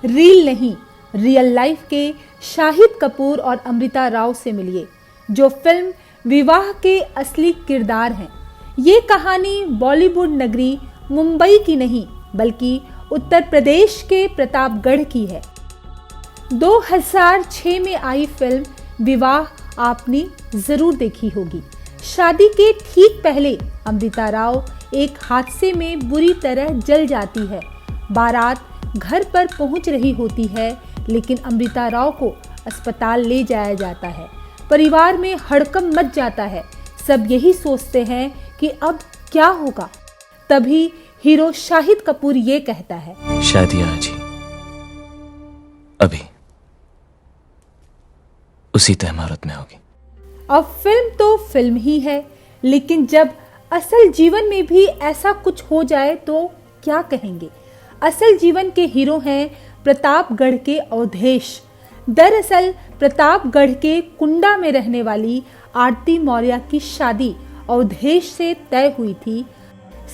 Reel नहीं, real life के शाहिद कपूर और अमृता राव से मिलिए, जो फिल्म विवाह के असली किरदार हैं। ये कहानी बॉलीवुड नगरी मुंबई की नहीं, बल्कि उत्तर प्रदेश के प्रतापगढ़ की है। 2006 में आई फिल्म विवाह आपने जरूर देखी होगी। शादी के ठीक पहले अमृता राव एक हादसे में बुरी तरह जल जाती है। बारात घर पर पहुंच रही होती है, लेकिन अमृता राव को अस्पताल ले जाया जाता है। परिवार में हड़कंप मच जाता है। सब यही सोचते हैं कि अब क्या होगा। तभी हीरो शाहिद कपूर ये कहता है, शादी आज ही, अभी उसी तय इमारत में होगी। अब फिल्म तो फिल्म ही है, लेकिन जब असल जीवन में भी ऐसा कुछ हो जाए तो क्या कहेंगे। असल जीवन के हीरो हैं प्रतापगढ़ के अवधेश। दरअसल प्रतापगढ़ के कुंडा में रहने वाली आरती मौर्य की शादी अवधेश से तय हुई थी।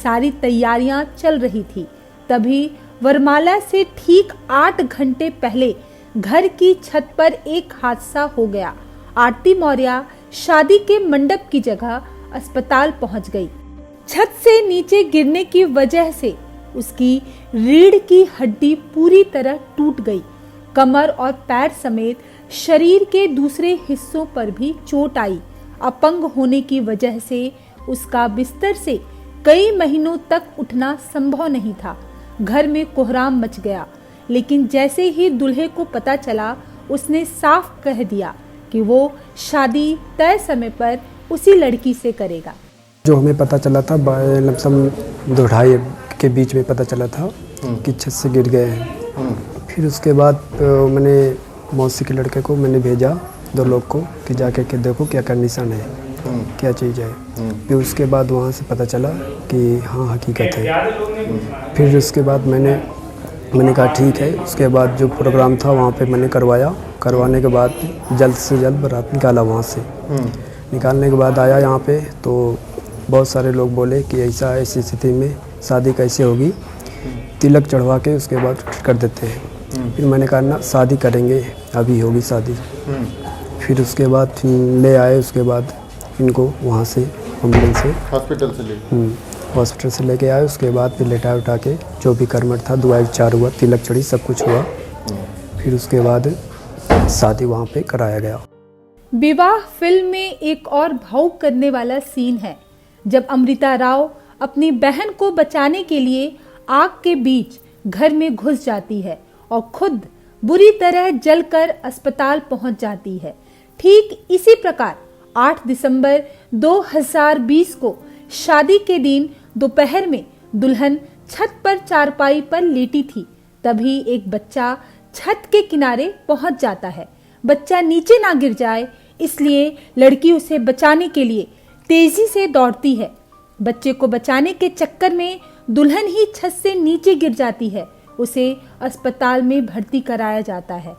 सारी तैयारियां चल रही थी। तभी वरमाला से ठीक 8 घंटे पहले घर की छत पर एक हादसा हो गया। आरती मौर्य शादी के मंडप की जगह अस्पताल पहुंच गई। छत से नीचे गिरने की वजह से उसकी रीढ़ की हड्डी पूरी तरह टूट गई। कमर और पैर समेत शरीर के दूसरे हिस्सों पर भी चोट आई। अपंग होने की वजह से उसका बिस्तर से कई महीनों तक उठना संभव नहीं था। घर में कोहराम मच गया, लेकिन जैसे ही दूल्हे को पता चला, उसने साफ कह दिया कि वो शादी तय समय पर उसी लड़की से करेगा। जो हमें पता चला था लमसम 2-2.5 के बीच में पता चला था कि छत से गिर गए हैं। फिर उसके बाद मैंने मौसी के लड़के को मैंने भेजा 2 लोग को कि जाके के देखो क्या कंडीशन है, क्या चीज़ है। फिर उसके बाद वहाँ से पता चला कि हाँ हकीकत है। फिर उसके बाद मैंने कहा ठीक है। उसके बाद जो प्रोग्राम था वहाँ पे मैंने करवाने के बाद जल्द से जल्द बारात निकाला। वहाँ से निकालने के बाद आया यहाँ पे तो बहुत सारे लोग बोले कि ऐसी स्थिति में शादी कैसे होगी, तिलक चढ़वा के उसके बाद कर देते हैं। फिर मैंने कहा ना शादी करेंगे, अभी होगी शादी। फिर उसके बाद ले आए। उसके बाद इनको वहाँ से एम्बुलेंस से हॉस्पिटल से लेके आए। उसके बाद फिर लेटा उठा के जो भी कर्मठ था, दुआ उपचार हुआ, तिलक चढ़ी, सब कुछ हुआ। फिर उसके बाद शादी वहाँ पे कराया गया। विवाह फिल्म में एक और भावुक करने वाला सीन है, जब अमृता राव अपनी बहन को बचाने के लिए आग के बीच घर में घुस जाती है और खुद बुरी तरह जलकर अस्पताल पहुंच जाती है। ठीक इसी प्रकार 8 दिसंबर 2020 को शादी के दिन दोपहर में दुल्हन छत पर चारपाई पर लेटी थी। तभी एक बच्चा छत के किनारे पहुंच जाता है। बच्चा नीचे ना गिर जाए, इसलिए लड़की उसे बचाने के लिए तेजी से दौड़ती है। बच्चे को बचाने के चक्कर में दुल्हन ही छत से नीचे गिर जाती है। उसे अस्पताल में भर्ती कराया जाता है।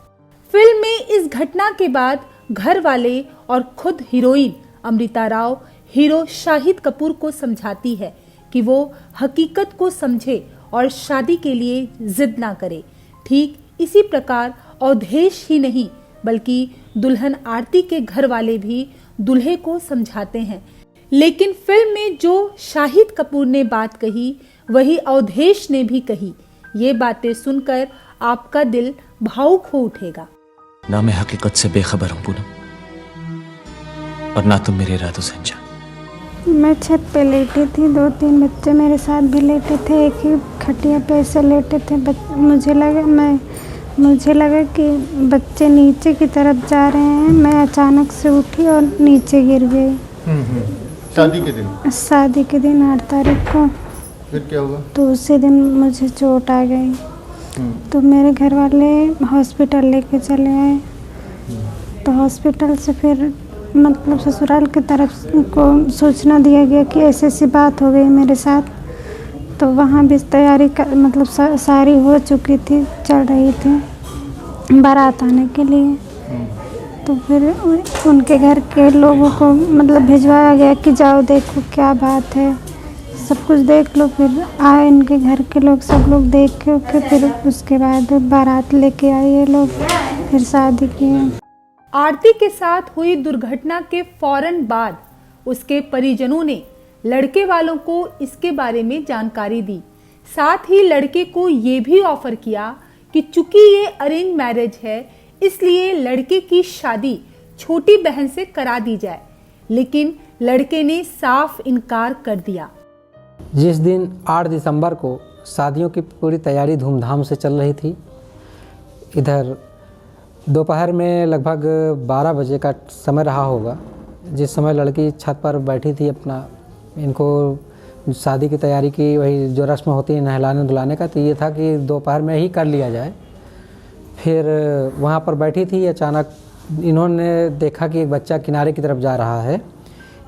फिल्म में इस घटना के बाद घर वाले और खुद हीरोइन अमृता राव हीरो शाहिद कपूर को समझाती है कि वो हकीकत को समझे और शादी के लिए जिद ना करे। ठीक इसी प्रकार अवधेश ही नहीं, बल्कि दुल्हन आरती के घर वाले भी दूल्हे को समझाते हैं। लेकिन फिल्म में जो शाहिद कपूर ने बात कही, वही अवधेश ने भी कही। ये बातें सुनकर आपका दिल भावुक हो उठेगा। ना मैं हकीकत से बेखबर हूँ पूनम, और ना तुम मेरे इरादों से अनजान। मैं छत पे लेटी थी, 2-3 बच्चे मेरे साथ भी लेटे थे, एक ही खटिया पे ऐसे लेटे थे। मुझे लगा कि बच्चे नीचे की तरफ जा रहे हैं। मैं अचानक से उठी और नीचे गिर गई। शादी के दिन 8 तारीख को। फिर क्या हुआ? तो उसी दिन मुझे चोट आ गई। तो मेरे घर वाले हॉस्पिटल लेके चले आए। तो हॉस्पिटल से फिर मतलब ससुराल की तरफ को सूचना दिया गया कि ऐसी बात हो गई मेरे साथ। तो वहाँ भी तैयारी मतलब सारी हो चुकी थी, चल रही थी बारात आने के लिए। तो फिर उनके घर के लोगों को मतलब भिजवाया गया कि जाओ देखो क्या बात है, सब कुछ देख लो। फिर आए इनके घर के लोग, सब लोग देख के फिर उसके बाद बारात लेके आए ये लोग, फिर शादी किए। आरती के साथ हुई दुर्घटना के फौरन बाद उसके परिजनों ने लड़के वालों को इसके बारे में जानकारी दी। साथ ही लड़के को ये भी ऑफर किया कि चूंकि ये अरेंज मैरिज है इसलिए लड़के की शादी छोटी बहन से करा दी जाए, लेकिन लड़के ने साफ इनकार कर दिया। जिस दिन 8 दिसंबर को शादियों की पूरी तैयारी धूमधाम से चल रही थी, इधर दोपहर में लगभग 12 बजे का समय रहा होगा, जिस समय लड़की छत पर बैठी थी अपना, इनको शादी की तैयारी की, वही जो रस्म होती है नहलाने धुलाने का, तो ये था कि दोपहर में ही कर लिया जाए। फिर वहाँ पर बैठी थी, अचानक इन्होंने देखा कि एक बच्चा किनारे की तरफ जा रहा है।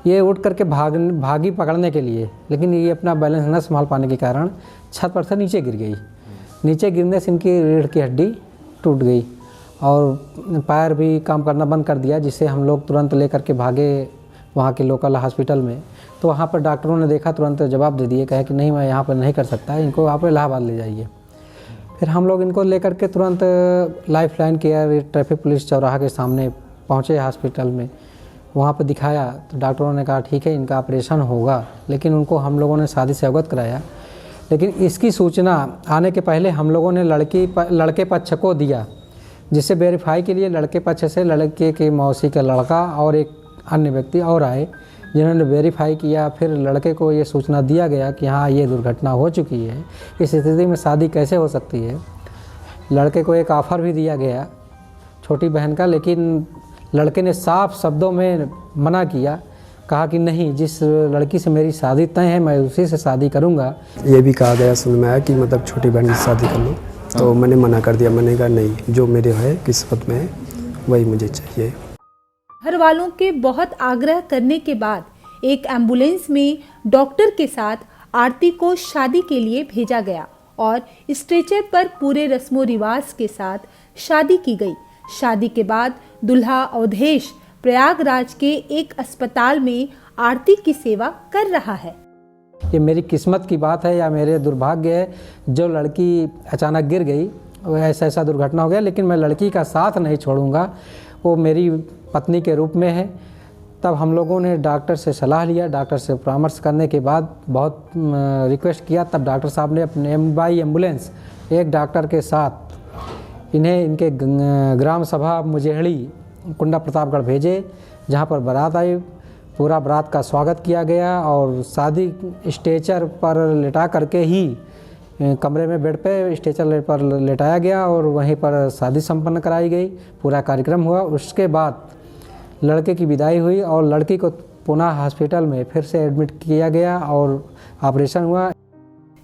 ये उठ करके भागी पकड़ने के लिए, लेकिन ये अपना बैलेंस न संभाल पाने के कारण छत पर से नीचे गिर गई। नीचे गिरने से इनकी रीढ़ की हड्डी टूट गई और पैर भी काम करना बंद कर दिया, जिससे हम लोग तुरंत लेकर के भागे वहाँ के लोकल हॉस्पिटल में। तो वहाँ पर डॉक्टरों ने देखा, तुरंत जवाब दे दिए, कहे कि नहीं मैं यहाँ पर नहीं कर सकता, इनको आप इलाहाबाद ले जाइए। फिर हम लोग इनको लेकर के तुरंत life line care traffic police चौराहा के सामने पहुँचे हॉस्पिटल में। वहाँ पर दिखाया तो डॉक्टरों ने कहा ठीक है इनका ऑपरेशन होगा, लेकिन उनको हम लोगों ने शादी से अवगत कराया। लेकिन इसकी सूचना आने के पहले हम लोगों ने लड़के पक्ष को दिया, जिससे वेरीफाई के लिए लड़के पक्ष से लड़के के मौसी का लड़का और एक अन्य व्यक्ति और आए, जिन्होंने वेरीफाई किया। फिर लड़के को ये सूचना दिया गया कि हाँ ये दुर्घटना हो चुकी है, इस स्थिति में शादी कैसे हो सकती है। लड़के को एक ऑफ़र भी दिया गया छोटी बहन का, लेकिन लड़के ने साफ शब्दों में मना किया, कहा कि नहीं, जिस लड़की से मेरी शादी तय है मैं उसी से शादी करूंगा। ये भी कहा गया, सुन में आया कि मतलब छोटी बहन से शादी कर लो, तो मैंने मना कर दिया। मैंने कहा नहीं, जो मेरे है किस्मत में है वही मुझे चाहिए। घर वालों के बहुत आग्रह करने के बाद एक एम्बुलेंस में डॉक्टर के साथ आरती को शादी के लिए भेजा गया और स्ट्रेचर पर पूरे रस्मों रिवाज के साथ शादी की गई। शादी के बाद दुल्हा अवधेश प्रयागराज के एक अस्पताल में आरती की सेवा कर रहा है। ये मेरी किस्मत की बात है या मेरे दुर्भाग्य है, जो लड़की अचानक गिर गई ऐसा दुर्घटना हो गया, लेकिन मैं लड़की का साथ नहीं छोड़ूंगा, वो मेरी पत्नी के रूप में है। तब हम लोगों ने डॉक्टर से सलाह लिया, डॉक्टर से परामर्श करने के बाद बहुत रिक्वेस्ट किया, तब डॉक्टर साहब ने अपने बाई एम्बुलेंस एक डॉक्टर के साथ इन्हें इनके ग्राम सभा मुजेहड़ी कुंडा प्रतापगढ़ भेजे, जहाँ पर बारात आई। पूरा बारात का स्वागत किया गया और शादी स्ट्रेचर पर लेटा करके ही कमरे में बेड पे स्ट्रेचर पर लेटाया गया और वहीं पर शादी संपन्न कराई गई। पूरा कार्यक्रम हुआ। उसके बाद लड़के की विदाई हुई और लड़की को पुनः हॉस्पिटल में फिर से एडमिट किया गया और ऑपरेशन हुआ।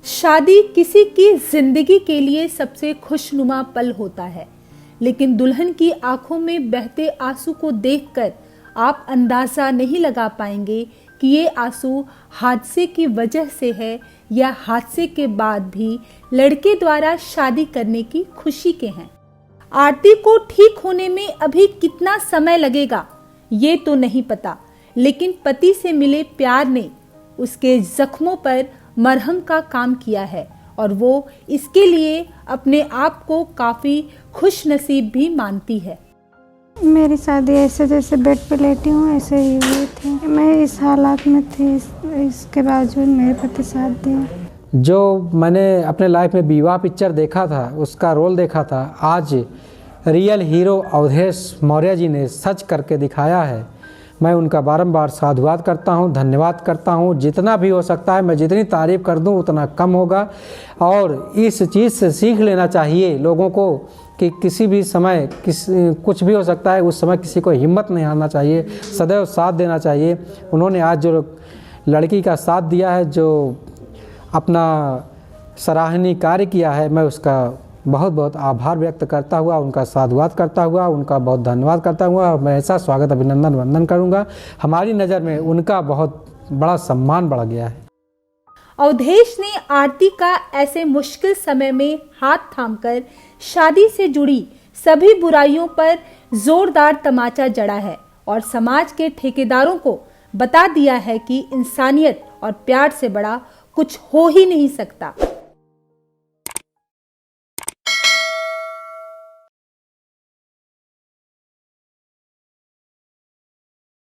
शादी किसी की जिंदगी के लिए सबसे खुशनुमा पल होता है, लेकिन दुल्हन की आंखों में बहते आंसू को देखकर आप अंदाजा नहीं लगा पाएंगे कि ये आंसू हादसे की वजह से है या हादसे के बाद भी लड़के द्वारा शादी करने की खुशी के हैं। आरती को ठीक होने में अभी कितना समय लगेगा ये तो नहीं पता, लेकिन पति से मिले प्यार ने उसके जख्मों पर मरहम का काम किया है और वो इसके लिए अपने आप को काफी खुश नसीब भी मानती है। मेरी शादी ऐसे जैसे बेड पे लेटी हूँ ऐसे ही हुई थी। मैं इस हालात में थी, इसके बावजूद मेरे पति साथ दिए। जो मैंने अपने लाइफ में विवाह पिक्चर देखा था, उसका रोल देखा था, आज रियल हीरो अवधेश मौर्य जी ने सच करके दिखाया है। मैं उनका बारंबार साधुवाद करता हूं, धन्यवाद करता हूं। जितना भी हो सकता है, मैं जितनी तारीफ़ कर दूं उतना कम होगा। और इस चीज़ से सीख लेना चाहिए लोगों को कि किसी भी समय कुछ भी हो सकता है, उस समय किसी को हिम्मत नहीं हारना चाहिए, सदैव साथ देना चाहिए। उन्होंने आज जो लड़की का साथ दिया है, जो अपना सराहनीय कार्य किया है, मैं उसका बहुत बहुत आभार व्यक्त करता हुआ, उनका साधुवाद करता हुआ, उनका बहुत धन्यवाद करता हुआ मैं ऐसा स्वागत अभिनंदन वंदन करूंगा। हमारी नज़र में उनका बहुत बड़ा सम्मान बढ़ गया है। अवधेश ने आरती का ऐसे मुश्किल समय में हाथ थामकर शादी से जुड़ी सभी बुराइयों पर जोरदार तमाचा जड़ा है और समाज के ठेकेदारों को बता दिया है कि इंसानियत और प्यार से बड़ा कुछ हो ही नहीं सकता।